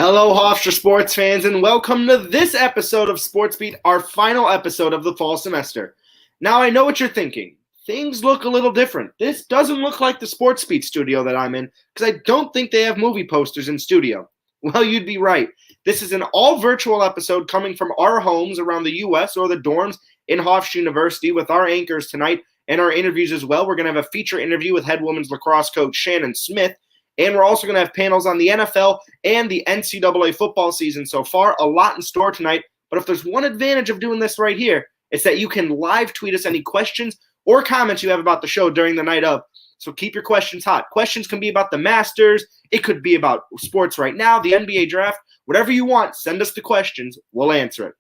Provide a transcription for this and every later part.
Hello, Hofstra sports fans, and welcome to this episode of Sports Beat, our final episode of the fall semester. Now, I know what you're thinking. Things look a little different. This doesn't look like the Sports Beat studio that I'm in, because I don't think they have movie posters in studio. Well, you'd be right. This is an all-virtual episode coming from our homes around the U.S. or the dorms in Hofstra University with our anchors tonight and our interviews as well. We're going to have a feature interview with head women's lacrosse coach Shannon Smith. And we're also going to have panels on the NFL and the NCAA football season so far. A lot in store tonight. But if there's one advantage of doing this right here, it's that you can live tweet us any questions or comments you have about the show during the night of. So keep your questions hot. Questions can be about the Masters. It could be about sports right now, the NBA draft. Whatever you want, send us the questions. We'll answer it.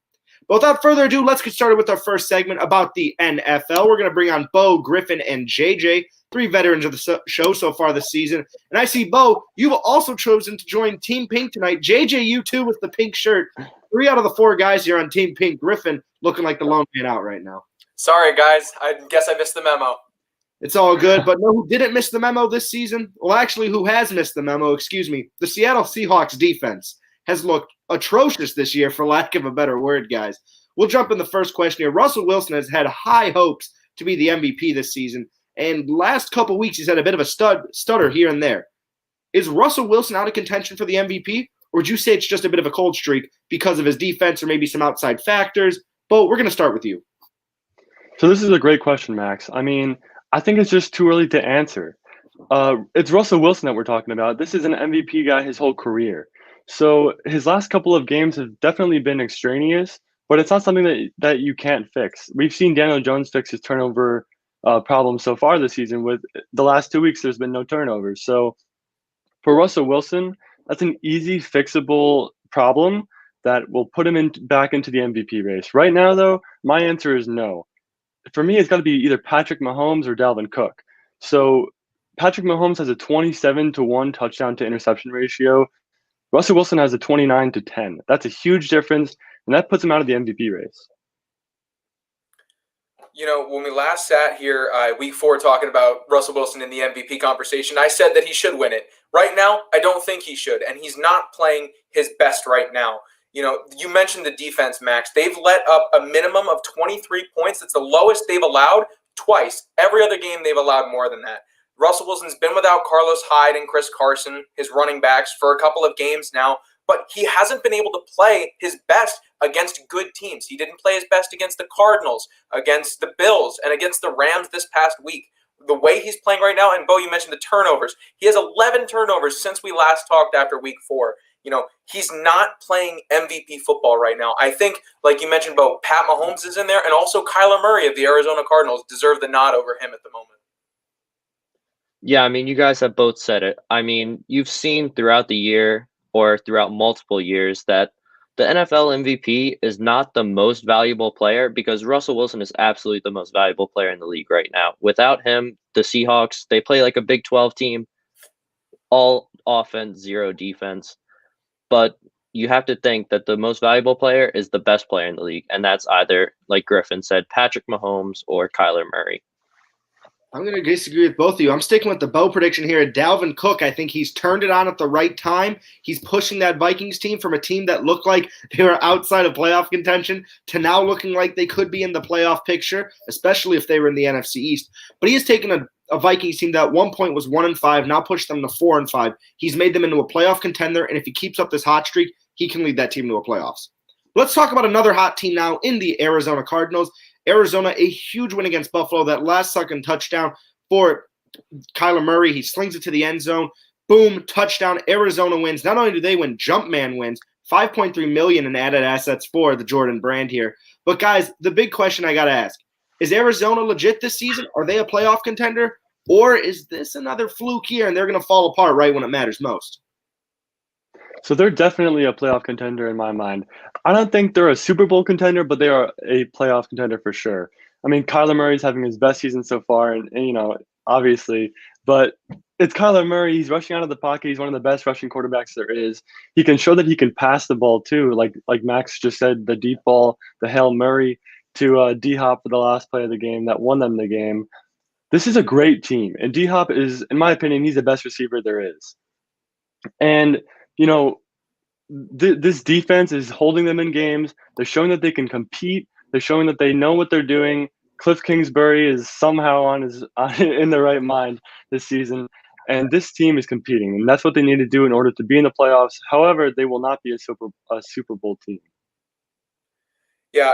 But without further ado, let's get started with our first segment about the NFL. We're going to bring on Beau, Griffin, and JJ, three veterans of the show so far this season. And I see, Beau, you've also chosen to join Team Pink tonight. JJ, you too with the pink shirt. 3 out of the 4 guys here on Team Pink. Griffin looking like the lone man out right now. Sorry, guys. I guess I missed the memo. It's all good. But no, who didn't miss the memo this season? Well, actually, who has missed the memo, the Seattle Seahawks defense has looked atrocious this year, for lack of a better word, guys. We'll jump in the first question here. Russell Wilson has had high hopes to be the MVP this season. And last couple weeks, he's had a bit of a stutter here and there. Is Russell Wilson out of contention for the MVP? Or would you say it's just a bit of a cold streak because of his defense or maybe some outside factors? Beau, we're going to start with you. So this is a great question, Max. I mean, I think it's just too early to answer. It's Russell Wilson that we're talking about. This is an MVP guy his whole career. So his last couple of games have definitely been extraneous, but it's not something that you can't fix. We've seen Daniel Jones fix his turnover problem so far this season. With the last 2 weeks, there's been no turnovers. So for Russell Wilson, that's an easy fixable problem that will put him back into the MVP race. Right now, though, my answer is no. For me, it's got to be either Patrick Mahomes or Dalvin Cook. So Patrick Mahomes has a 27-1 touchdown to interception ratio. Russell Wilson has a 29-10. That's a huge difference, and that puts him out of the MVP race. You know, when we last sat here week 4 talking about Russell Wilson in the MVP conversation, I said that he should win it. Right now, I don't think he should, and he's not playing his best right now. You know, you mentioned the defense, Max. They've let up a minimum of 23 points. It's the lowest they've allowed twice. Every other game, they've allowed more than that. Russell Wilson's been without Carlos Hyde and Chris Carson, his running backs, for a couple of games now, but he hasn't been able to play his best against good teams. He didn't play his best against the Cardinals, against the Bills, and against the Rams this past week. The way he's playing right now, and Beau, you mentioned the turnovers. He has 11 turnovers since we last talked after week 4. You know, he's not playing MVP football right now. I think, like you mentioned, Beau, Pat Mahomes is in there, and also Kyler Murray of the Arizona Cardinals deserve the nod over him at the moment. Yeah, I mean, you guys have both said it. I mean, you've seen throughout the year or throughout multiple years that the NFL MVP is not the most valuable player because Russell Wilson is absolutely the most valuable player in the league right now. Without him, the Seahawks, they play like a Big 12 team, all offense, 0 defense. But you have to think that the most valuable player is the best player in the league, and that's either, like Griffin said, Patrick Mahomes or Kyler Murray. I'm going to disagree with both of you. I'm sticking with the Beau prediction here. Dalvin Cook, I think he's turned it on at the right time. He's pushing that Vikings team from a team that looked like they were outside of playoff contention to now looking like they could be in the playoff picture, especially if they were in the NFC East. But he has taken a Vikings team that at one point was 1-5, now pushed them to 4-5. He's made them into a playoff contender, and if he keeps up this hot streak, he can lead that team to a playoffs. Let's talk about another hot team now in the Arizona Cardinals. Arizona, a huge win against Buffalo. That last-second touchdown for Kyler Murray. He slings it to the end zone. Boom, touchdown. Arizona wins. Not only do they win, Jumpman wins. $5.3 million in added assets for the Jordan brand here. But, guys, the big question I got to ask, is Arizona legit this season? Are they a playoff contender? Or is this another fluke here and they're going to fall apart right when it matters most? So they're definitely a playoff contender in my mind. I don't think they're a Super Bowl contender, but they are a playoff contender for sure. I mean, Kyler Murray's having his best season so far, and you know, obviously, but it's Kyler Murray. He's rushing out of the pocket. He's one of the best rushing quarterbacks there is. He can show that he can pass the ball too, like Max just said, the deep ball, the Hail Murray to D-Hop for the last play of the game that won them the game. This is a great team, and D-Hop is, in my opinion, he's the best receiver there is. And you know, this defense is holding them in games. They're showing that they can compete. They're showing that they know what they're doing. Cliff Kingsbury is somehow in the right mind this season, and this team is competing, and that's what they need to do in order to be in the playoffs. However, they will not be a Super Bowl team. Yeah,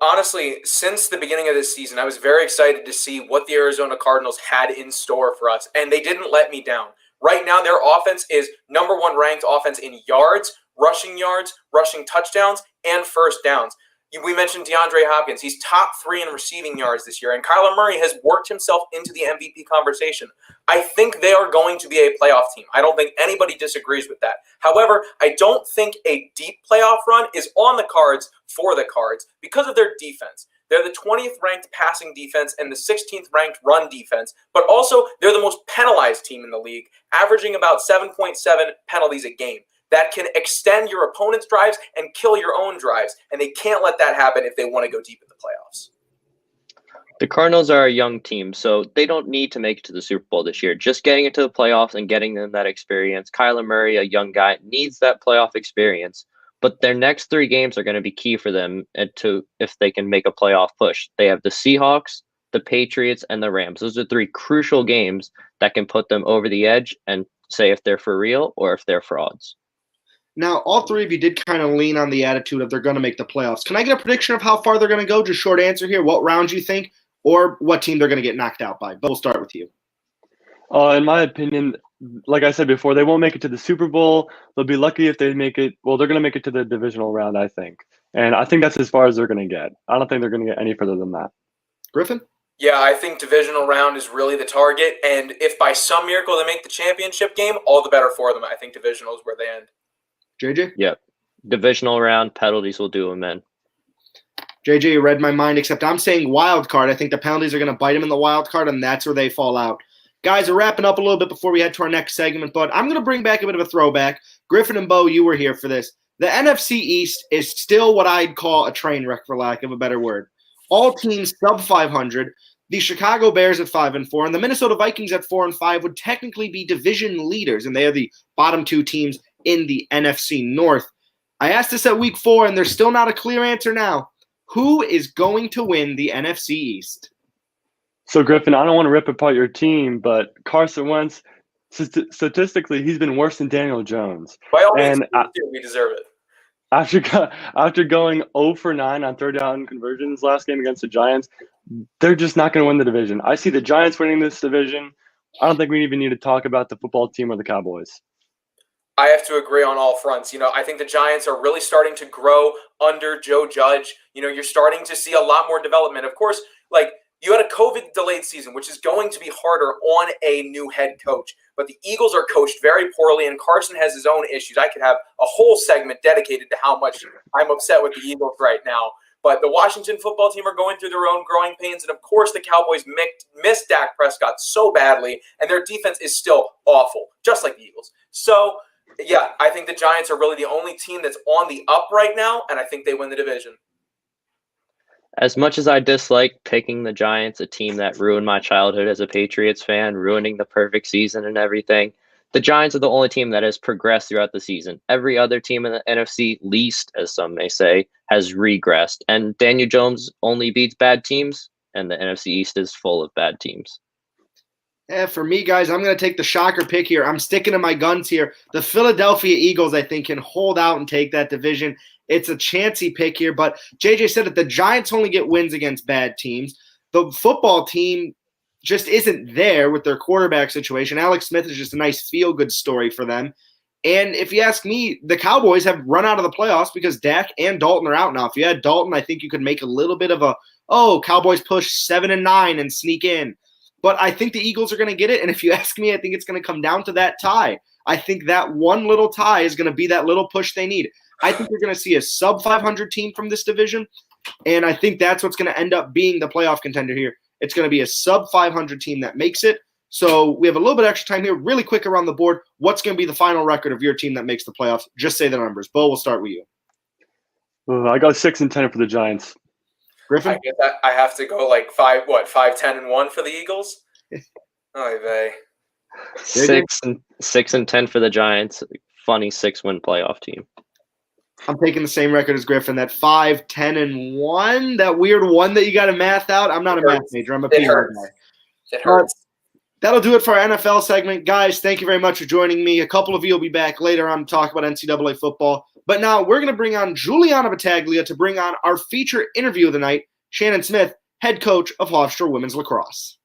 honestly, since the beginning of this season, I was very excited to see what the Arizona Cardinals had in store for us, and they didn't let me down. Right now, their offense is number 1 ranked offense in yards, rushing touchdowns, and first downs. We mentioned DeAndre Hopkins. He's top 3 in receiving yards this year, and Kyler Murray has worked himself into the MVP conversation. I think they are going to be a playoff team. I don't think anybody disagrees with that. However, I don't think a deep playoff run is on the cards for the Cards because of their defense. They're the 20th ranked passing defense and the 16th ranked run defense, but also they're the most penalized team in the league, averaging about 7.7 penalties a game. That can extend your opponent's drives and kill your own drives, and they can't let that happen if they want to go deep in the playoffs. The Cardinals are a young team, so they don't need to make it to the Super Bowl this year. Just getting into the playoffs and getting them that experience. Kyler Murray, a young guy, needs that playoff experience, but their next 3 games are going to be key for them if they can make a playoff push. They have the Seahawks, the Patriots, and the Rams. Those are 3 crucial games that can put them over the edge and say if they're for real or if they're frauds. Now, all 3 of you did kind of lean on the attitude of they're going to make the playoffs. Can I get a prediction of how far they're going to go? Just short answer here. What round you think, or what team they're going to get knocked out by? But we'll start with you. In my opinion, like I said before, they won't make it to the Super Bowl. They'll be lucky if they make it. Well, they're going to make it to the divisional round, I think. And I think that's as far as they're going to get. I don't think they're going to get any further than that. Griffin? Yeah, I think divisional round is really the target. And if by some miracle they make the championship game, all the better for them. I think divisional is where they end. JJ? Yep. Divisional round, penalties will do them in. JJ, you read my mind, except I'm saying wild card. I think the penalties are going to bite them in the wild card, and that's where they fall out. Guys, we're wrapping up a little bit before we head to our next segment, but I'm going to bring back a bit of a throwback. Griffin and Beau, you were here for this. The NFC East is still what I'd call a train wreck, for lack of a better word. All teams sub 500. The Chicago Bears at 5-4, and the Minnesota Vikings at 4-5 would technically be division leaders, and they are the bottom 2 teams in the NFC North. I asked this at week 4, and there's still not a clear answer now. Who is going to win the NFC East? So, Griffin, I don't want to rip apart your team, but Carson Wentz, statistically, he's been worse than Daniel Jones. By all means, we deserve it. After going 0 for 9 on 3rd down conversions last game against the Giants, they're just not going to win the division. I see the Giants winning this division. I don't think we even need to talk about the football team or the Cowboys. I have to agree on all fronts. I think the Giants are really starting to grow under Joe Judge. You're starting to see a lot more development. Of course, you had a COVID-delayed season, which is going to be harder on a new head coach. But the Eagles are coached very poorly, and Carson has his own issues. I could have a whole segment dedicated to how much I'm upset with the Eagles right now. But the Washington football team are going through their own growing pains. And, of course, the Cowboys missed Dak Prescott so badly, and their defense is still awful, just like the Eagles. So, yeah, I think the Giants are really the only team that's on the up right now, and I think they win the division. As much as I dislike picking the Giants, a team that ruined my childhood as a Patriots fan, ruining the perfect season and everything, the Giants are the only team that has progressed throughout the season. Every other team in the NFC, least, as some may say, has regressed. And Daniel Jones only beats bad teams, and the NFC East is full of bad teams. Yeah, for me, guys, I'm going to take the shocker pick here. I'm sticking to my guns here. The Philadelphia Eagles, I think, can hold out and take that division. It's a chancy pick here, but JJ said that the Giants only get wins against bad teams. The football team just isn't there with their quarterback situation. Alex Smith is just a nice feel-good story for them. And if you ask me, the Cowboys have run out of the playoffs because Dak and Dalton are out now. If you had Dalton, I think you could make a little bit of Cowboys push 7-9 and sneak in. But I think the Eagles are going to get it. And if you ask me, I think it's going to come down to that tie. I think that one little tie is going to be that little push they need. I think you're going to see a sub-500 team from this division. And I think that's what's going to end up being the playoff contender here. It's going to be a sub-500 team that makes it. So we have a little bit extra time here. Really quick around the board. What's going to be the final record of your team that makes the playoffs? Just say the numbers. Beau, we'll start with you. I got 6-10 for the Giants. Griffin? I get that. I have to go 5-10-1 for the Eagles? Oy vey. 6-10 for the Giants. Funny 6-win playoff team. I'm taking the same record as Griffin, that 5-10-1, that weird one that you got to math out. I'm not a math major. I'm a PR guy. It hurts. That'll do it for our NFL segment. Guys, thank you very much for joining me. A couple of you will be back later on to talk about NCAA football. But now we're going to bring on Juliana Battaglia to bring on our feature interview of the night, Shannon Smith, head coach of Hofstra Women's Lacrosse.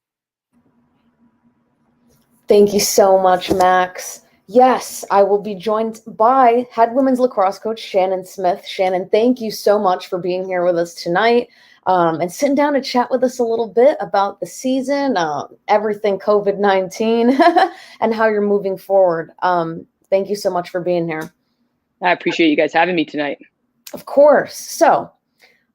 Thank you so much, Max. Yes, I will be joined by head women's lacrosse coach Shannon Smith. Shannon, thank you so much for being here with us tonight and sitting down to chat with us a little bit about the season, everything COVID-19, and how you're moving forward. Thank you so much for being here. I appreciate you guys having me tonight. Of course. So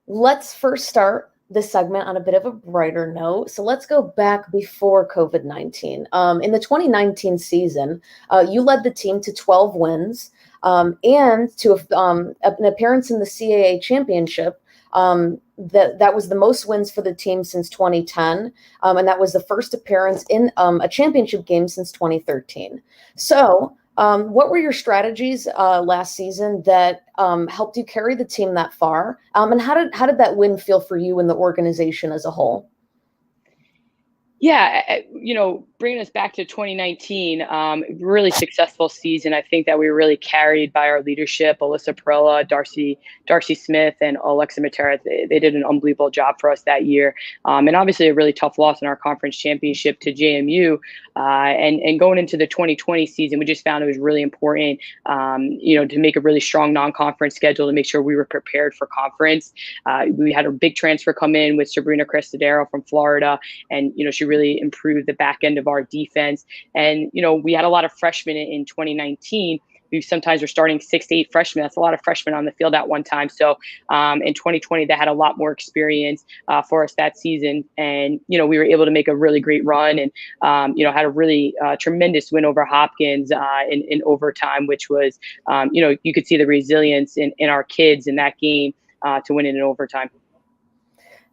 let's first start this segment on a bit of a brighter note. So let's go back before COVID-19. In the 2019 season, you led the team to 12 wins and to an appearance in the CAA championship. That was the most wins for the team since 2010. And that was the first appearance in a championship game since 2013. So what were your strategies last season that helped you carry the team that far? And how did that win feel for you and the organization as a whole? Yeah, bringing us back to 2019, really successful season. I think that we were really carried by our leadership, Alyssa Perella, Darcy Smith, and Alexa Matera. They did an unbelievable job for us that year. And obviously a really tough loss in our conference championship to JMU. And going into the 2020 season, we just found it was really important, to make a really strong non-conference schedule to make sure we were prepared for conference. We had a big transfer come in with Sabrina Crestadero from Florida, and, she really improved the back end of our defense. And, we had a lot of freshmen in 2019. We sometimes were starting 6 to 8 freshmen. That's a lot of freshmen on the field at one time. So in 2020, they had a lot more experience for us that season. And, we were able to make a really great run and, had a really tremendous win over Hopkins in overtime, which was, you could see the resilience in our kids in that game to win it in overtime.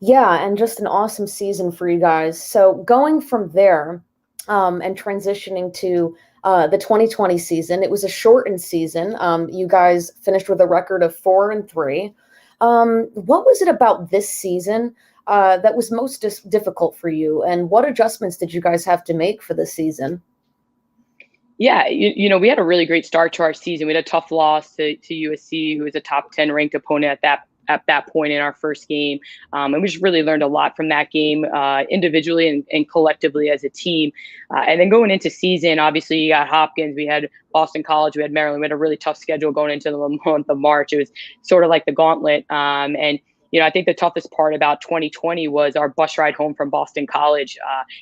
Yeah, and just an awesome season for you guys. So going from there and transitioning to the 2020 season, it was a shortened season. You guys finished with a record of 4-3. What was it about this season that was most difficult for you? And what adjustments did you guys have to make for this season? Yeah, we had a really great start to our season. We had a tough loss to USC, who was a top 10 ranked opponent at that point in our first game. And we just really learned a lot from that game individually and collectively as a team. And then going into season, obviously you got Hopkins, we had Boston College, we had Maryland, we had a really tough schedule going into the month of March. It was sort of like the gauntlet. And I think the toughest part about 2020 was our bus ride home from Boston College.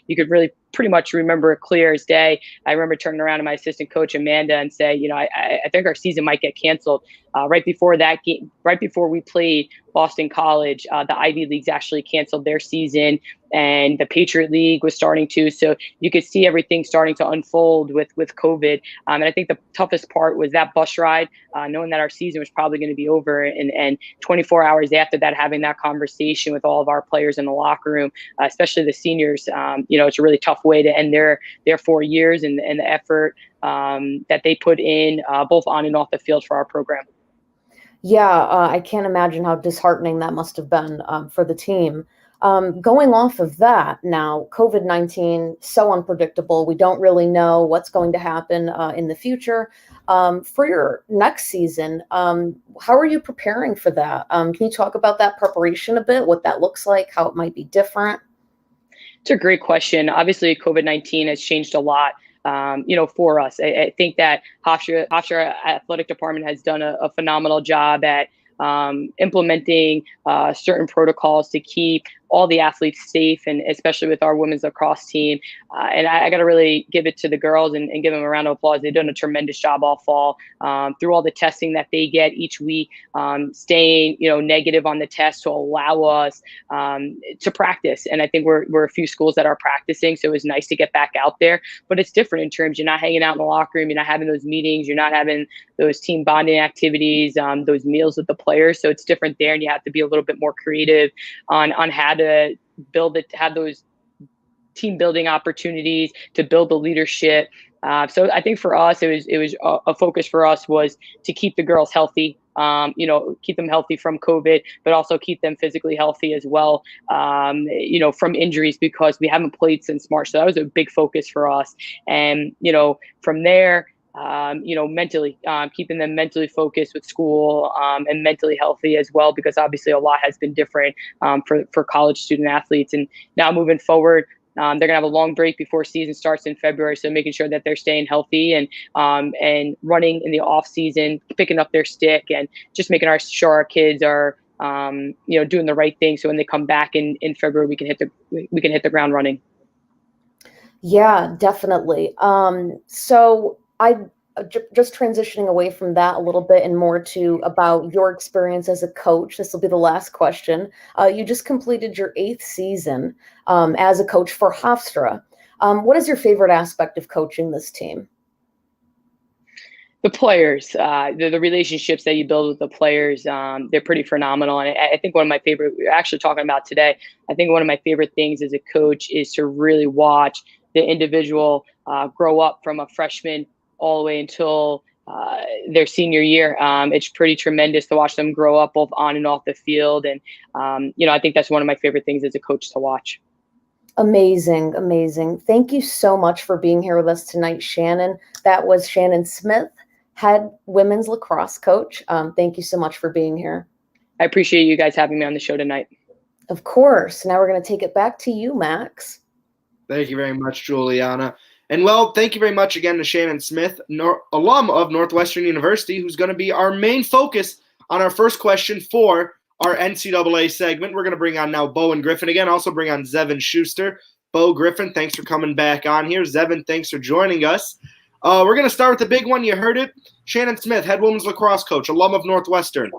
You could really pretty much remember it clear as day. I remember turning around to my assistant coach, Amanda, and say, I think our season might get canceled. Right before that game, right before we played Boston College, the Ivy Leagues actually canceled their season, and the Patriot League was starting to. So you could see everything starting to unfold with COVID. And I think the toughest part was that bus ride, knowing that our season was probably going to be over, and 24 hours after that, having that conversation with all of our players in the locker room, especially the seniors. It's a really tough way to end their 4 years and the effort that they put in both on and off the field for our program. Yeah, I can't imagine how disheartening that must have been for the team. Going off of that now, COVID-19, so unpredictable. We don't really know what's going to happen in the future. For your next season, how are you preparing for that? Can you talk about that preparation a bit, what that looks like, how it might be different? It's a great question. Obviously, COVID-19 has changed a lot. For us, I think that Hofstra Athletic Department has done a phenomenal job at implementing certain protocols to keep all the athletes safe, and especially with our women's lacrosse team. And I got to really give it to the girls and give them a round of applause. They've done a tremendous job all fall through all the testing that they get each week, staying negative on the test to allow us to practice. And I think we're a few schools that are practicing, so it was nice to get back out there. But it's different in terms, you're not hanging out in the locker room, you're not having those meetings, you're not having those team bonding activities, those meals with the players. So it's different there, and you have to be a little bit more creative on how to build it, have those team building opportunities to build the leadership. So I think for us, it was a focus for us was to keep the girls healthy, keep them healthy from COVID, but also keep them physically healthy as well, from injuries, because we haven't played since March. So that was a big focus for us. And, from there, mentally, keeping them mentally focused with school, and mentally healthy as well, because obviously a lot has been different for college student athletes. And now moving forward, they're going to have a long break before season starts in February. So making sure that they're staying healthy and running in the off season, picking up their stick, and just making sure our kids are, doing the right thing. So when they come back in February, we can hit the ground running. Yeah, definitely. So I just transitioning away from that a little bit and more to about your experience as a coach. This will be the last question. You just completed your 8th season as a coach for Hofstra. What is your favorite aspect of coaching this team? The players, the relationships that you build with the players, they're pretty phenomenal. And I think one of my favorite, we're actually talking about today, I think one of my favorite things as a coach is to really watch the individual grow up from a freshman all the way until their senior year. It's pretty tremendous to watch them grow up both on and off the field. And, I think that's one of my favorite things as a coach to watch. Amazing. Amazing. Thank you so much for being here with us tonight, Shannon. That was Shannon Smith, head women's lacrosse coach. Thank you so much for being here. I appreciate you guys having me on the show tonight. Of course. Now we're going to take it back to you, Max. Thank you very much, Juliana. And thank you very much again to Shannon Smith, alum of Northwestern University, who's going to be our main focus on our first question for our NCAA segment. We're going to bring on now Beau and Griffin again, also bring on Zevan Schuster. Beau, Griffin, thanks for coming back on here. Zevan, thanks for joining us. We're going to start with the big one. You heard it. Shannon Smith, head women's lacrosse coach, alum of Northwestern.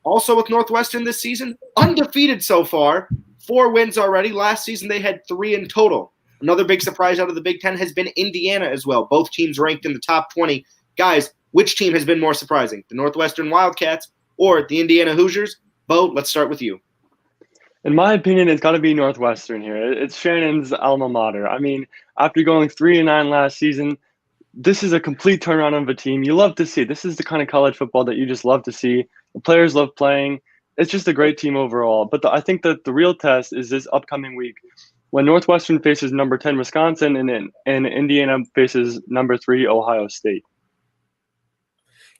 Also with Northwestern this season, undefeated so far, 4 wins already. Last season they had 3 in total. Another big surprise out of the Big Ten has been Indiana as well. Both teams ranked in the top 20. Guys, which team has been more surprising, the Northwestern Wildcats or the Indiana Hoosiers? Beau, let's start with you. In my opinion, it's got to be Northwestern here. It's Shannon's alma mater. I mean, after going 3-9 last season, this is a complete turnaround of a team. You love to see. This is the kind of college football that you just love to see. The players love playing. It's just a great team overall. But I think that the real test is this upcoming week when Northwestern faces number 10 Wisconsin and Indiana faces number 3 Ohio State.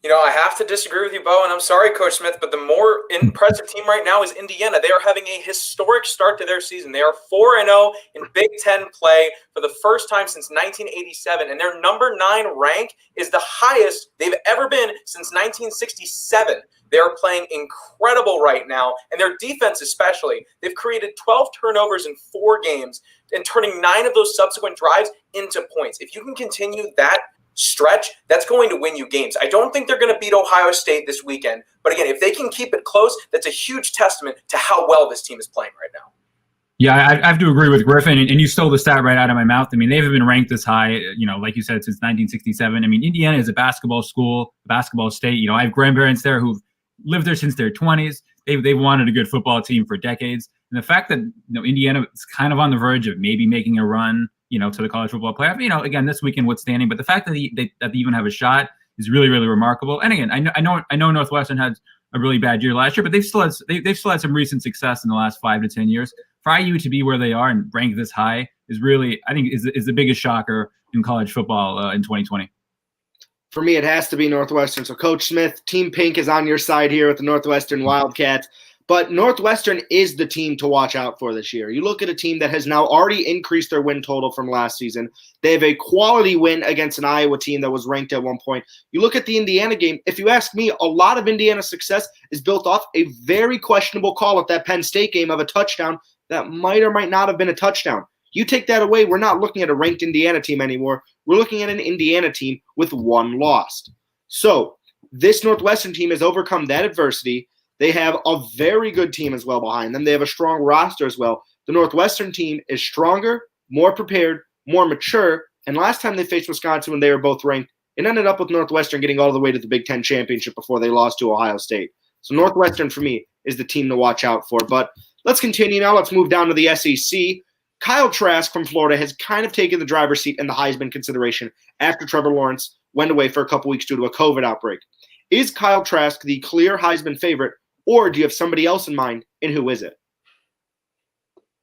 I have to disagree with you, Beau, and I'm sorry, Coach Smith, but the more impressive team right now is Indiana. They are having a historic start to their season. They are 4-0 in Big Ten play for the first time since 1987, and their number 9 rank is the highest they've ever been since 1967. They are playing incredible right now, and their defense especially. They've created 12 turnovers in 4 games and turning 9 of those subsequent drives into points. If you can continue that stretch, that's going to win you games. I don't think they're going to beat Ohio State this weekend, but again, if they can keep it close, that's a huge testament to how well this team is playing right now. Yeah, I have to agree with Griffin, and you stole the stat right out of my mouth. I mean, they haven't been ranked this high, like you said, since 1967. I mean, Indiana is a basketball school, basketball state. I have grandparents there who've lived there since their 20s. They've wanted a good football team for decades. And the fact that Indiana is kind of on the verge of maybe making a run, to the college football playoff, again, this weekend withstanding, but the fact that they even have a shot is really, really remarkable. And again, I know Northwestern had a really bad year last year, but they've still had some recent success in the last 5 to 10 years. For IU to be where they are and rank this high is really, I think, is the biggest shocker in college football in 2020. For me, it has to be Northwestern. So, Coach Smith, Team Pink is on your side here with the Northwestern Wildcats. But Northwestern is the team to watch out for this year. You look at a team that has now already increased their win total from last season. They have a quality win against an Iowa team that was ranked at one point. You look at the Indiana game. If you ask me, a lot of Indiana's success is built off a very questionable call at that Penn State game of a touchdown that might or might not have been a touchdown. You take that away, we're not looking at a ranked Indiana team anymore. We're looking at an Indiana team with 1 loss. So this Northwestern team has overcome that adversity. They have a very good team as well behind them. They have a strong roster as well. The Northwestern team is stronger, more prepared, more mature. And last time they faced Wisconsin when they were both ranked, it ended up with Northwestern getting all the way to the Big Ten championship before they lost to Ohio State. So Northwestern, for me, is the team to watch out for. But let's continue now. Let's move down to the SEC. Kyle Trask from Florida has kind of taken the driver's seat in the Heisman consideration after Trevor Lawrence went away for a couple weeks due to a COVID outbreak. Is Kyle Trask the clear Heisman favorite, or do you have somebody else in mind, and who is it?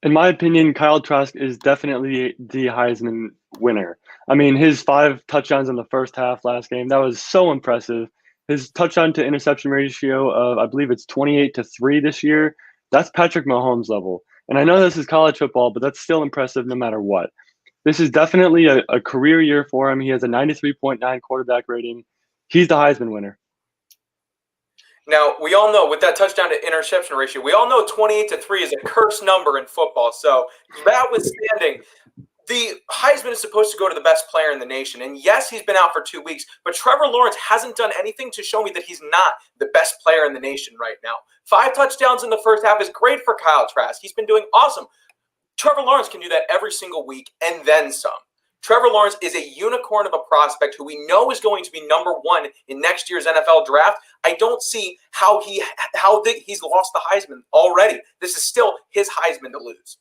In my opinion, Kyle Trask is definitely the Heisman winner. I mean, his 5 touchdowns in the first half last game, that was so impressive. His touchdown to interception ratio of, I believe it's 28-3 this year. That's Patrick Mahomes level. And I know this is college football, but that's still impressive no matter what. This is definitely a career year for him. He has a 93.9 quarterback rating. He's the Heisman winner. Now, we all know with that touchdown to interception ratio, we all know 28-3 is a cursed number in football. So, notwithstanding, the Heisman is supposed to go to the best player in the nation. And yes, he's been out for 2 weeks, but Trevor Lawrence hasn't done anything to show me that he's not the best player in the nation right now. 5 touchdowns in the first half is great for Kyle Trask. He's been doing awesome. Trevor Lawrence can do that every single week and then some. Trevor Lawrence is a unicorn of a prospect who we know is going to be number 1 in next year's NFL draft. I don't see how he's lost the Heisman already. This is still his Heisman to lose.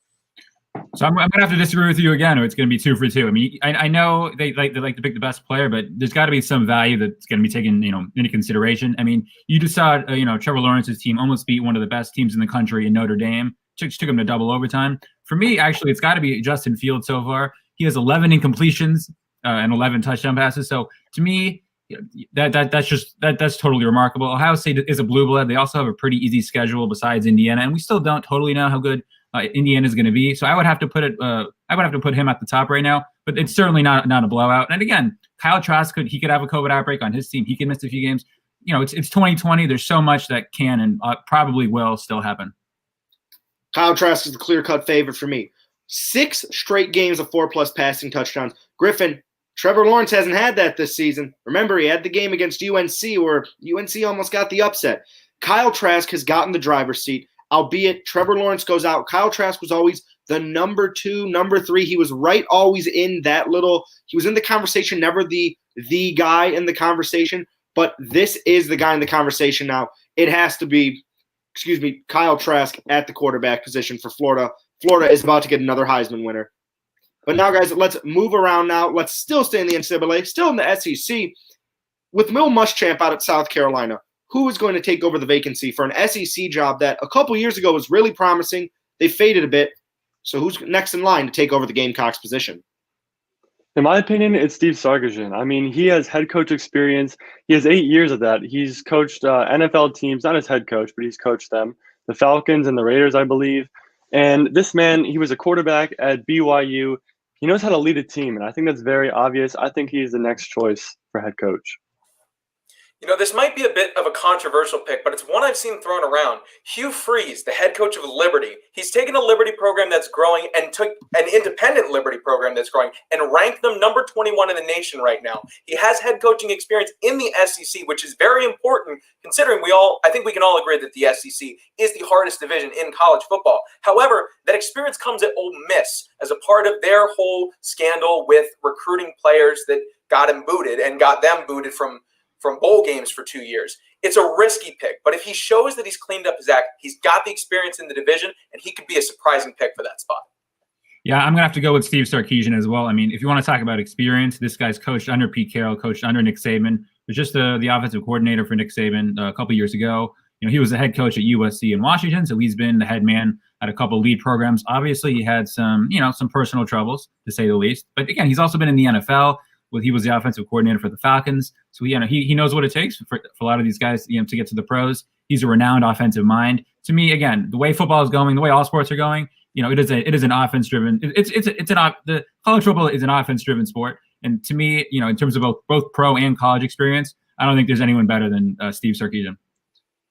So I'm going to have to disagree with you again, or it's going to be 2 for 2. I mean, I know they like to pick the best player, but there's got to be some value that's going to be taken, into consideration. I mean, you just saw, Trevor Lawrence's team almost beat one of the best teams in the country in Notre Dame. Took them to double overtime. For me, actually, it's got to be Justin Fields so far. He has 11 incompletions and 11 touchdown passes. So to me, that's totally remarkable. Ohio State is a blue blood. They also have a pretty easy schedule besides Indiana, and we still don't totally know how good Indiana is going to be. So I would have to put him at the top right now. But it's certainly not a blowout. And again, Kyle Trask could have a COVID outbreak on his team. He could miss a few games. It's 2020. There's so much that can and probably will still happen. Kyle Trask is the clear-cut favorite for me. 6 straight games of 4+ passing touchdowns. Griffin, Trevor Lawrence hasn't had that this season. Remember, he had the game against UNC where UNC almost got the upset. Kyle Trask has gotten the driver's seat, albeit Trevor Lawrence goes out. Kyle Trask was always the number 2, number 3. He was right always in that he was in the conversation, never the guy in the conversation, but this is the guy in the conversation now. It has to be Kyle Trask at the quarterback position for Florida. Florida is about to get another Heisman winner. But now, guys, let's move around now. Let's still stay in the NCAA, still in the SEC. With Will Muschamp out at South Carolina, who is going to take over the vacancy for an SEC job that a couple years ago was really promising? They faded a bit. So who's next in line to take over the Gamecocks position? In my opinion, it's Steve Sarkisian. I mean, he has head coach experience. He has 8 years of that. He's coached NFL teams, not as head coach, but he's coached them. The Falcons and the Raiders, I believe. And this man, he was a quarterback at BYU. He knows how to lead a team, and I think that's very obvious. I think he's the next choice for head coach. This might be a bit of a controversial pick, but it's one I've seen thrown around. Hugh Freeze, the head coach of Liberty, he's taken a Liberty program that's growing and took an independent Liberty program that's growing and ranked them number 21 in the nation right now. He has head coaching experience in the SEC, which is very important considering I think we can all agree that the SEC is the hardest division in college football. However, that experience comes at Ole Miss as a part of their whole scandal with recruiting players that got him booted and got them booted from bowl games for 2 years. It's a risky pick, but if he shows that he's cleaned up his act, he's got the experience in the division, and he could be a surprising pick for that spot. Yeah, I'm going to have to go with Steve Sarkisian as well. I mean, if you want to talk about experience, this guy's coached under Pete Carroll, coached under Nick Saban, was just the offensive coordinator for Nick Saban a couple years ago. He was the head coach at USC in Washington, so he's been the head man at a couple lead programs. Obviously, he had some personal troubles, to say the least. But again, he's also been in the NFL. He was the offensive coordinator for the Falcons, so he knows what it takes for a lot of these guys to get to the pros. He's a renowned offensive mind. To me, again, the way football is going, the way all sports are going, it is an offense driven. The college football is an offense driven sport, and to me, in terms of both pro and college experience, I don't think there's anyone better than Steve Sarkisian.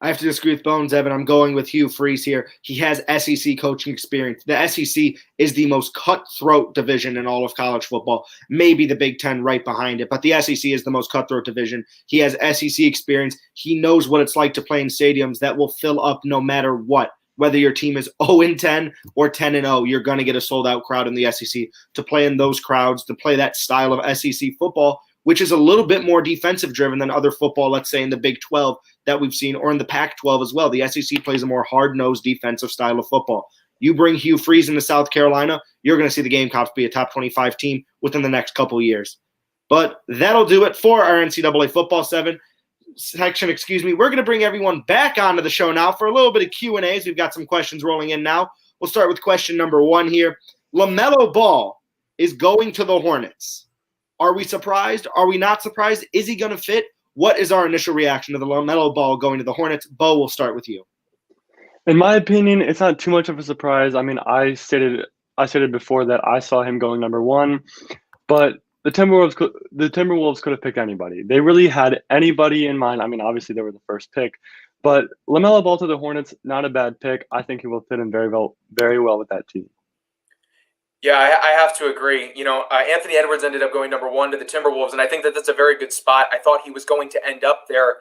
I have to disagree with Bones, Evan. I'm going with Hugh Freeze here. He has SEC coaching experience. The SEC is the most cutthroat division in all of college football, maybe the Big Ten right behind it, but the SEC is the most cutthroat division. He has SEC experience. He knows what it's like to play in stadiums that will fill up no matter what. Whether your team is 0-10 or 10-0, you're going to get a sold-out crowd in the SEC. To play in those crowds, to play that style of SEC football, which is a little bit more defensive-driven than other football, let's say in the Big 12 that we've seen, or in the Pac-12 as well. The SEC plays a more hard-nosed defensive style of football. You bring Hugh Freeze into South Carolina, you're going to see the Gamecocks be a top 25 team within the next couple years. But that'll do it for our NCAA Football 7. section, we're going to bring everyone back onto the show now for a little bit of Q&As. We've got some questions rolling in now. We'll start with question number 1 here. LaMelo Ball is going to the Hornets. Are we surprised? Are we not surprised? Is he going to fit? What is our initial reaction to the LaMelo Ball going to the Hornets? Beau, we'll start with you. In my opinion, it's not too much of a surprise. I mean, I stated before that I saw him going number 1, but the Timberwolves could have picked anybody. They really had anybody in mind. I mean, obviously they were the first pick, but LaMelo Ball to the Hornets, not a bad pick. I think he will fit in very well with that team. Yeah, I have to agree. Anthony Edwards ended up going number 1 to the Timberwolves, and I think that that's a very good spot. I thought he was going to end up there,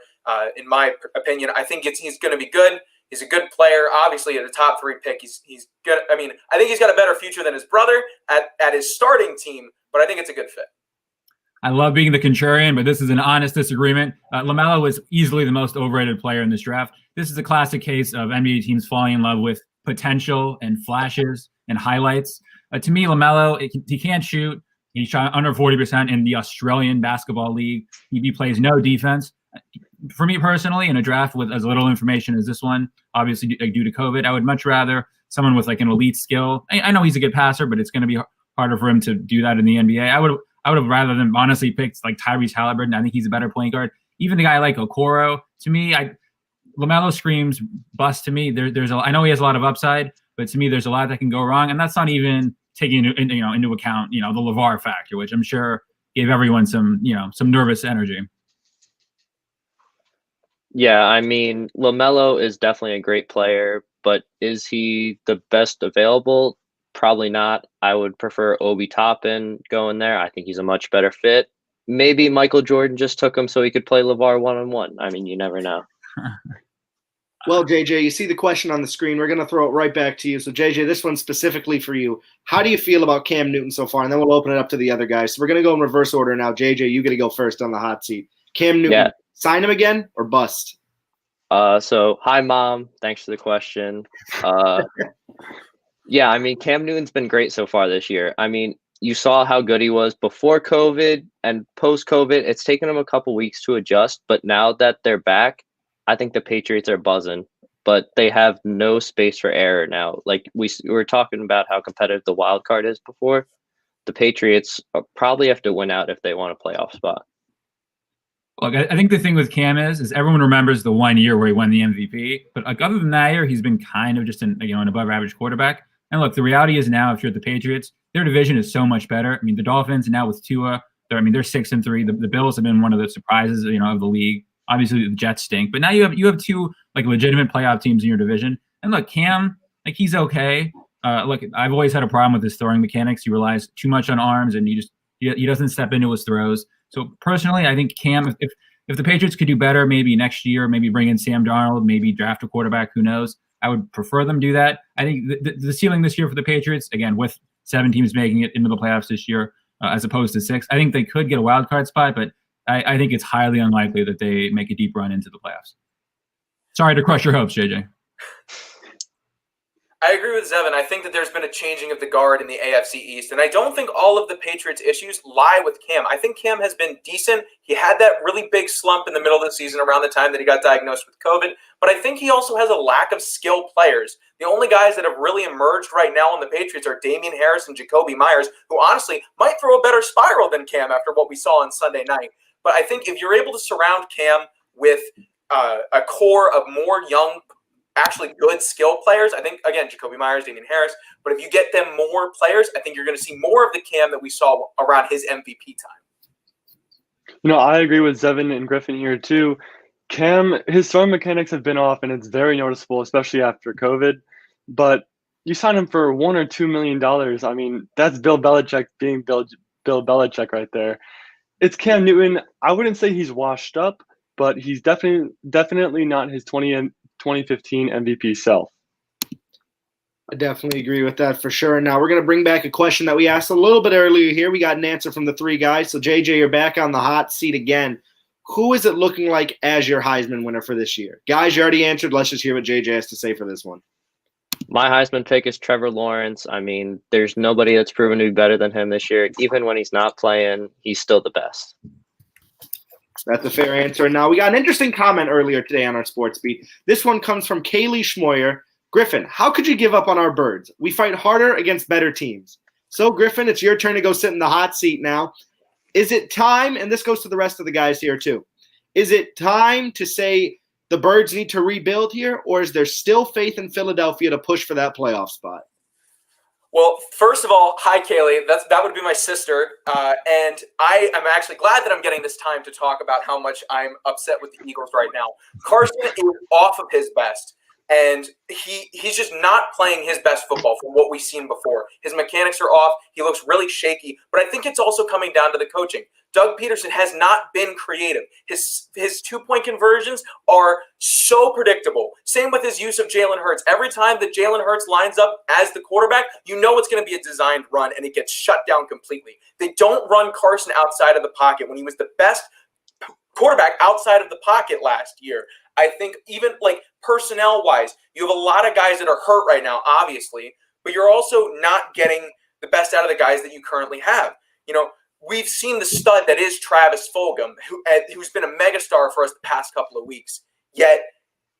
in my opinion. I think he's going to be good. He's a good player. Obviously, at a top 3 pick, he's good. I mean, I think he's got a better future than his brother at his starting team, but I think it's a good fit. I love being the contrarian, but this is an honest disagreement. LaMelo was easily the most overrated player in this draft. This is a classic case of NBA teams falling in love with potential and flashes and highlights. To me, LaMelo, he can't shoot. He shot under 40% in the Australian Basketball League. He plays no defense. For me personally, in a draft with as little information as this one, obviously due to COVID, I would much rather someone with like an elite skill. I know he's a good passer, but it's going to be harder for him to do that in the NBA. I would have rather than honestly picked like Tyrese Halliburton. I think he's a better point guard. Even the guy like Okoro, to me, LaMelo screams bust to me. I know he has a lot of upside, but to me, there's a lot that can go wrong, and that's not even taking into account the LeVar factor, which I'm sure gave everyone some nervous energy. Yeah, I mean, LaMelo is definitely a great player, but is he the best available? Probably not. I would prefer Obi Toppin going there. I think he's a much better fit. Maybe Michael Jordan just took him so he could play LeVar one-on-one. I mean, you never know. Well, JJ, you see the question on the screen. We're going to throw it right back to you. So, JJ, this one's specifically for you. How do you feel about Cam Newton so far? And then we'll open it up to the other guys. So we're going to go in reverse order now. JJ, you got to go first on the hot seat. Cam Newton, sign him again or bust? So, hi, Mom. Thanks for the question. Yeah, I mean, Cam Newton's been great so far this year. I mean, you saw how good he was before COVID and post-COVID. It's taken him a couple weeks to adjust, but now that they're back, I think the Patriots are buzzing, but they have no space for error now. Like we were talking about how competitive the wild card is before. The Patriots probably have to win out if they want a playoff spot. Look, I think the thing with Cam is everyone remembers the 1 year where he won the MVP, but like other than that year, he's been kind of just an above average quarterback. And look, the reality is now, if you're the Patriots, their division is so much better. I mean, the Dolphins now with Tua, they're 6-3. The Bills have been one of the surprises, of the league. Obviously, the Jets stink, but now you have 2 like legitimate playoff teams in your division. And look, Cam, like he's okay. Look, I've always had a problem with his throwing mechanics. He relies too much on arms, and he doesn't step into his throws. So personally, I think Cam, if the Patriots could do better, maybe next year, maybe bring in Sam Darnold, maybe draft a quarterback. Who knows? I would prefer them do that. I think the ceiling this year for the Patriots, again, with 7 teams making it into the playoffs this year, as opposed to 6, I think they could get a wild card spot, but I think it's highly unlikely that they make a deep run into the playoffs. Sorry to crush your hopes, JJ. I agree with Zevan. I think that there's been a changing of the guard in the AFC East, and I don't think all of the Patriots' issues lie with Cam. I think Cam has been decent. He had that really big slump in the middle of the season around the time that he got diagnosed with COVID, but I think he also has a lack of skilled players. The only guys that have really emerged right now on the Patriots are Damian Harris and Jacoby Myers, who honestly might throw a better spiral than Cam after what we saw on Sunday night. But I think if you're able to surround Cam with a core of more young, actually good skill players, I think, again, Jacoby Myers, Damian Harris, but if you get them more players, I think you're going to see more of the Cam that we saw around his MVP time. I agree with Zevan and Griffin here too. Cam, his throwing mechanics have been off, and it's very noticeable, especially after COVID. But you sign him for $1 or $2 million. I mean, that's Bill Belichick being Bill Belichick right there. It's Cam Newton. I wouldn't say he's washed up, but he's definitely not his 2015 MVP self. I definitely agree with that for sure. Now we're going to bring back a question that we asked a little bit earlier here. We got an answer from the 3 guys. So JJ, you're back on the hot seat again. Who is it looking like as your Heisman winner for this year? Guys, you already answered. Let's just hear what JJ has to say for this one. My Heisman pick is Trevor Lawrence. I mean, there's nobody that's proven to be better than him this year. Even when he's not playing, he's still the best. That's a fair answer. Now, we got an interesting comment earlier today on our sports beat. This one comes from Kaylee Schmoyer. Griffin, how could you give up on our birds? We fight harder against better teams. So, Griffin, it's your turn to go sit in the hot seat now. Is it time, and this goes to the rest of the guys here too, is it time to say the birds need to rebuild here, or is there still faith in Philadelphia to push for that playoff spot? Well, first of all, hi, Kaylee. That would be my sister. And I am actually glad that I'm getting this time to talk about how much I'm upset with the Eagles right now. Carson is off of his best, and he's just not playing his best football from what we've seen before. His mechanics are off. He looks really shaky, but I think it's also coming down to the coaching. Doug Peterson has not been creative. His 2-point conversions are so predictable. Same with his use of Jalen Hurts. Every time that Jalen Hurts lines up as the quarterback, you know it's going to be a designed run, and it gets shut down completely. They don't run Carson outside of the pocket when he was the best quarterback outside of the pocket last year. I think even like personnel-wise, you have a lot of guys that are hurt right now, obviously, but you're also not getting the best out of the guys that you currently have. You know, we've seen the stud that is Travis Fulgham, who's been a megastar for us the past couple of weeks, yet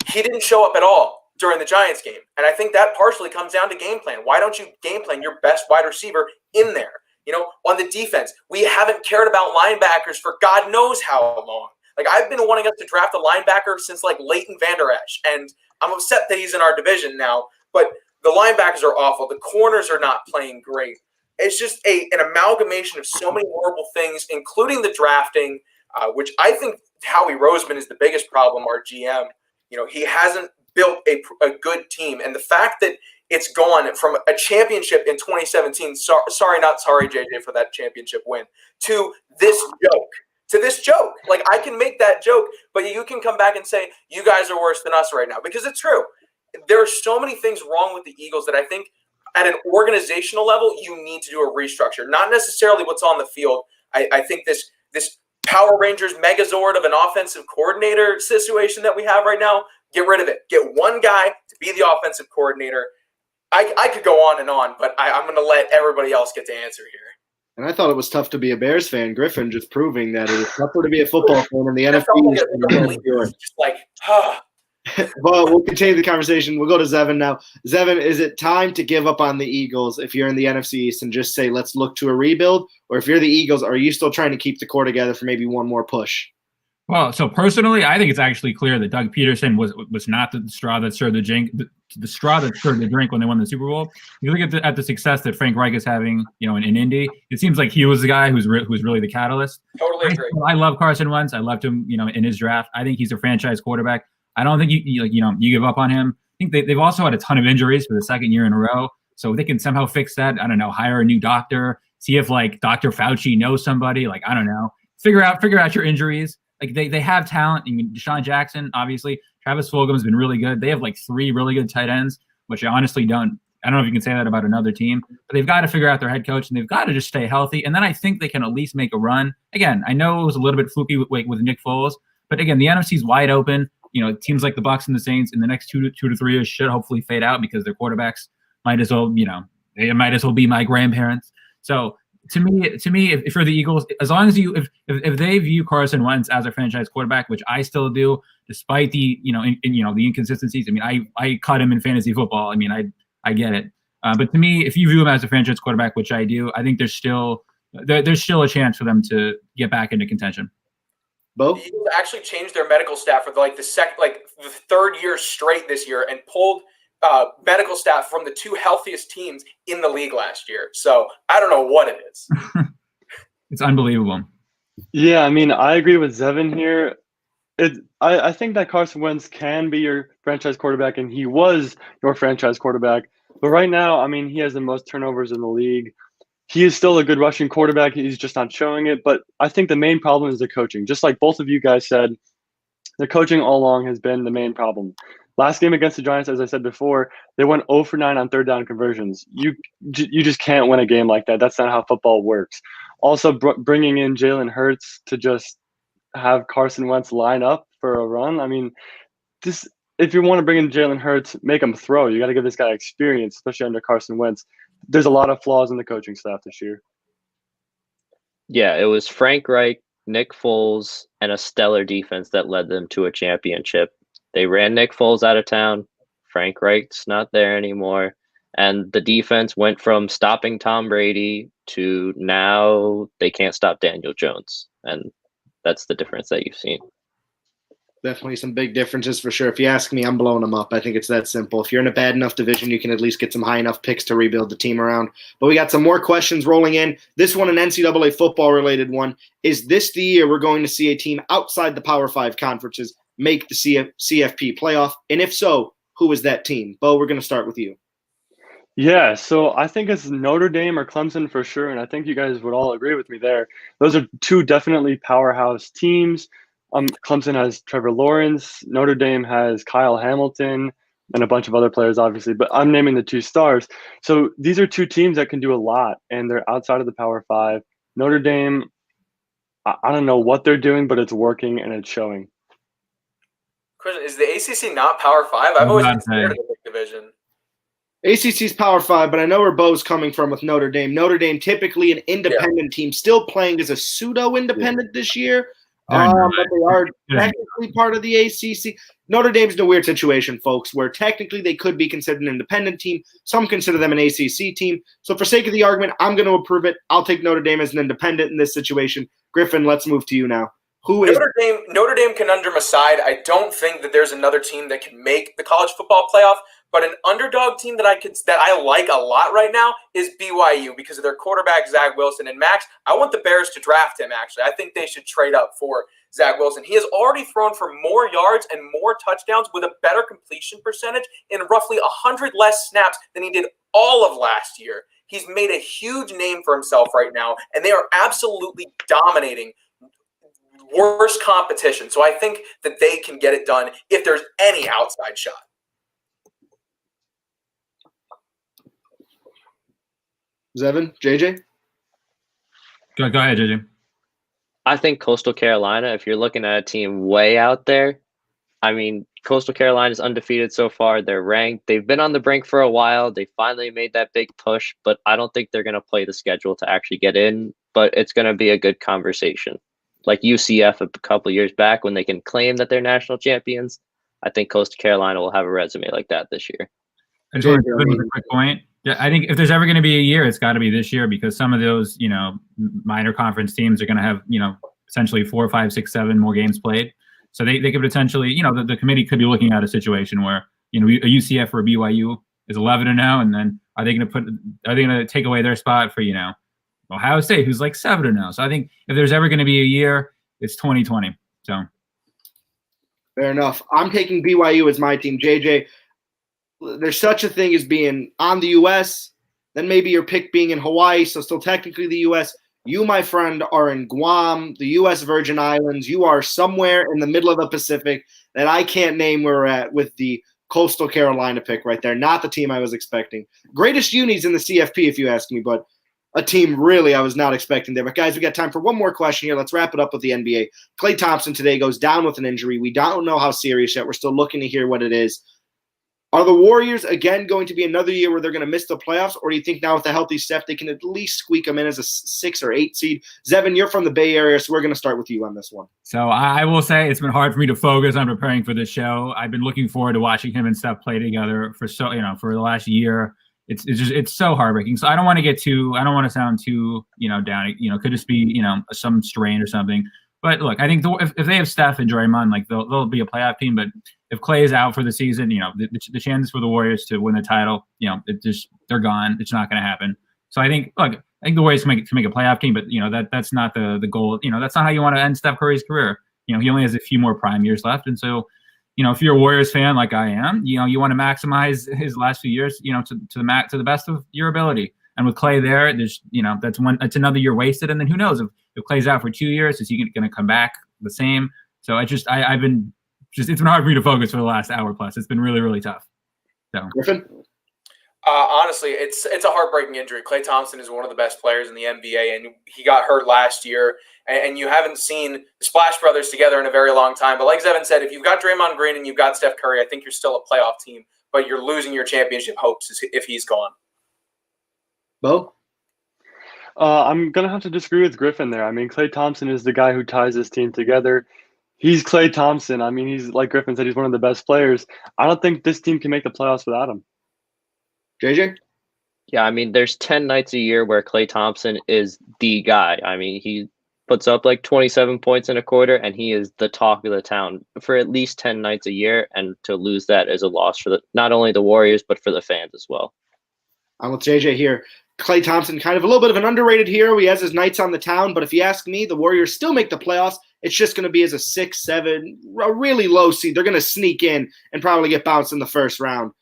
he didn't show up at all during the Giants game. And I think that partially comes down to game plan. Why don't you game plan your best wide receiver in there? You know, on the defense, we haven't cared about linebackers for God knows how long. Like, I've been wanting us to draft a linebacker since, like, Leighton Vander Esch, and I'm upset that he's in our division now, but the linebackers are awful. The corners are not playing great. It's just an amalgamation of so many horrible things, including the drafting, which I think Howie Roseman is the biggest problem, our GM. You know, he hasn't built a good team, and the fact that it's gone from a championship in 2017, not sorry, JJ, for that championship win, to this joke. Like, I can make that joke, but you can come back and say, you guys are worse than us right now, because it's true. There are so many things wrong with the Eagles that I think at an organizational level, you need to do a restructure, not necessarily what's on the field. I think this Power Rangers Megazord of an offensive coordinator situation that we have right now, get rid of it. Get one guy to be the offensive coordinator. I could go on and on, but I'm going to let everybody else get to answer here. And I thought it was tough to be a Bears fan. Griffin just proving that it is tougher to be a football fan in the NFC. Just like, Well, we'll continue the conversation. We'll go to Zevan now. Zevan, is it time to give up on the Eagles if you're in the NFC East and just say, let's look to a rebuild? Or if you're the Eagles, are you still trying to keep the core together for maybe one more push? Well, so personally, I think it's actually clear that Doug Peterson was not the straw that stirred the drink, the straw that stirred the drink when they won the Super Bowl. You look at the success that Frank Reich is having, you know, in Indy. It seems like he was the guy who's really the catalyst. Totally agree. I love Carson Wentz. I loved him, you know, in his draft. I think he's a franchise quarterback. I don't think you give up on him. I think they've also had a ton of injuries for the second year in a row. So they can somehow fix that. I don't know. Hire a new doctor. See if like Dr. Fauci knows somebody. Like, I don't know. Figure out your injuries. Like they have talent. I mean, Deshaun Jackson, obviously. Travis Fulgham has been really good. They have like 3 really good tight ends, which I honestly don't. I don't know if you can say that about another team, but they've got to figure out their head coach and they've got to just stay healthy. And then I think they can at least make a run. Again, I know it was a little bit fluky with Nick Foles, but again, the NFC's wide open. You know, teams like the Bucs and the Saints in the next 2 to 3 years should hopefully fade out because their quarterbacks might as well be my grandparents. So to me, if you're the Eagles, as long as if they view Carson Wentz as a franchise quarterback, which I still do, despite the the inconsistencies. I mean, I cut him in fantasy football. I mean, I get it. But to me, if you view him as a franchise quarterback, which I do, I think there's still a chance for them to get back into contention. Beau? The Eagles actually changed their medical staff for the third year straight this year and pulled medical staff from the 2 healthiest teams in the league last year. So I don't know what it is. It's unbelievable. Yeah, I mean, I agree with Zevan here. I think that Carson Wentz can be your franchise quarterback, and he was your franchise quarterback. But right now, I mean, he has the most turnovers in the league. He is still a good rushing quarterback. He's just not showing it. But I think the main problem is the coaching. Just like both of you guys said, the coaching all along has been the main problem. Last game against the Giants, as I said before, they went 0 for 9 on third down conversions. You just can't win a game like that. That's not how football works. Also, bringing in Jalen Hurts to just have Carson Wentz line up for a run. I mean, if you want to bring in Jalen Hurts, make him throw. You got to give this guy experience, especially under Carson Wentz. There's a lot of flaws in the coaching staff this year. Yeah, it was Frank Reich, Nick Foles and a stellar defense that led them to a championship. They ran Nick Foles out of town. Frank Reich's not there anymore. And the defense went from stopping Tom Brady to now they can't stop Daniel Jones. And that's the difference that you've seen. Definitely some big differences for sure. If you ask me, I'm blowing them up. I think it's that simple. If you're in a bad enough division, you can at least get some high enough picks to rebuild the team around. But we got some more questions rolling in. This one, an NCAA football related one. Is this the year we're going to see a team outside the Power 5 conferences make the CFP playoff? And if so, who is that team? Beau, we're going to start with you. Yeah, so I think it's Notre Dame or Clemson for sure, and I think you guys would all agree with me there. Those are two definitely powerhouse teams. Clemson has Trevor Lawrence, Notre Dame has Kyle Hamilton, and a bunch of other players, obviously, but I'm naming the two stars. So these are two teams that can do a lot, and they're outside of the Power 5. Notre Dame, I don't know what they're doing, but it's working and it's showing. Question, is the ACC not Power 5? I've always been scared of the big division. ACC's Power 5, but I know where Beau's coming from with Notre Dame. Notre Dame, typically an independent team, still playing as a pseudo-independent this year. But they are technically part of the ACC. Notre Dame's in a weird situation, folks, where technically they could be considered an independent team. Some consider them an ACC team. So for sake of the argument, I'm going to approve it. I'll take Notre Dame as an independent in this situation. Griffin, let's move to you now. Notre Dame conundrum aside, I don't think that there's another team that can make the college football playoff. But an underdog team that I like a lot right now is BYU because of their quarterback, Zach Wilson. And Max, I want the Bears to draft him, actually. I think they should trade up for Zach Wilson. He has already thrown for more yards and more touchdowns with a better completion percentage in roughly 100 less snaps than he did all of last year. He's made a huge name for himself right now, and they are absolutely dominating worst competition. So I think that they can get it done if there's any outside shot. Zevan, JJ? Go ahead, JJ. I think Coastal Carolina, if you're looking at a team way out there, I mean, Coastal Carolina is undefeated so far. They're ranked. They've been on the brink for a while. They finally made that big push, but I don't think they're going to play the schedule to actually get in, but it's going to be a good conversation. Like UCF a couple years back when they can claim that they're national champions, I think Coastal Carolina will have a resume like that this year. I just want to make a quick point. Yeah, I think if there's ever going to be a year, it's got to be this year because some of those, minor conference teams are going to have, essentially 4, 5, 6, 7 more games played. So they could potentially, the committee could be looking at a situation where, a UCF or a BYU is 11-0, and then are they going to take away their spot for, Ohio State, who's like 7-0. So I think if there's ever going to be a year, it's 2020. So fair enough. I'm taking BYU as my team. JJ, there's such a thing as being on the U.S., then maybe your pick being in Hawaii, so still technically the U.S. You, my friend, are in Guam, the U.S. Virgin Islands. You are somewhere in the middle of the Pacific that I can't name where we're at with the Coastal Carolina pick right there. Not the team I was expecting. Greatest unis in the CFP, if you ask me, but a team really I was not expecting there. But, guys, we got time for one more question here. Let's wrap it up with the NBA. Klay Thompson today goes down with an injury. We don't know how serious yet. We're still looking to hear what it is. Are the Warriors, again, going to be another year where they're going to miss the playoffs, or do you think now with a healthy Steph they can at least squeak them in as a 6 or 8 seed? Zevan, you're from the Bay Area, so we're going to start with you on this one. So I will say it's been hard for me to focus on preparing for this show. I've been looking forward to watching him and Steph play together for the last year. It's so heartbreaking. So I don't want to sound too down. Could just be some strain or something. But look, I think if they have Steph and Draymond, like they'll be a playoff team. But if Klay is out for the season, the chances for the Warriors to win the title, they're gone. It's not going to happen. So I think the Warriors can make a playoff team, but that's not the goal. That's not how you want to end Steph Curry's career. He only has a few more prime years left, and so if you're a Warriors fan like I am, you want to maximize his last few years, to the best of your ability. And with Klay there, there's that's another year wasted. And then who knows if Klay's out for 2 years, is he going to come back the same? So it's been hard for me to focus for the last hour plus. It's been really, really tough. So Griffin? Honestly, it's a heartbreaking injury. Klay Thompson is one of the best players in the NBA, and he got hurt last year. And you haven't seen the Splash Brothers together in a very long time. But like Zevan said, if you've got Draymond Green and you've got Steph Curry, I think you're still a playoff team, but you're losing your championship hopes if he's gone. Beau? I'm gonna have to disagree with Griffin there. I mean, Klay Thompson is the guy who ties this team together. He's Klay Thompson. I mean, he's like Griffin said, he's one of the best players. I don't think this team can make the playoffs without him. JJ? Yeah, I mean, there's 10 nights a year where Klay Thompson is the guy. I mean, he puts up like 27 points in a quarter, and he is the talk of the town for at least 10 nights a year. And to lose that is a loss for not only the Warriors, but for the fans as well. I'm with JJ here. Klay Thompson, kind of a little bit of an underrated hero. He has his nights on the town, but if you ask me, the Warriors still make the playoffs. It's just going to be as a 6-7, a really low seed. They're going to sneak in and probably get bounced in the first round.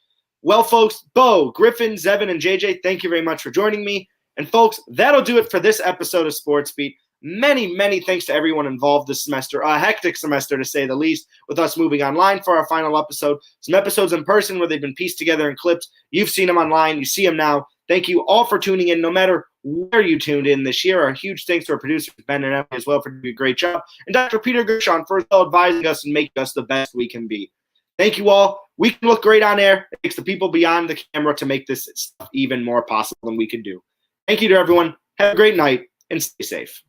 Well, folks, Beau, Griffin, Zevan, and JJ, thank you very much for joining me. And, folks, that'll do it for this episode of Sports Beat. Many, many thanks to everyone involved this semester. A hectic semester, to say the least, with us moving online for our final episode. Some episodes in person where they've been pieced together in clips. You've seen them online. You see them now. Thank you all for tuning in, no matter where you tuned in this year. A huge thanks to our producers, Ben and Emily, as well, for doing a great job. And Dr. Peter Gershon for advising us and making us the best we can be. Thank you all. We can look great on air. It takes the people beyond the camera to make this stuff even more possible than we can do. Thank you to everyone. Have a great night and stay safe.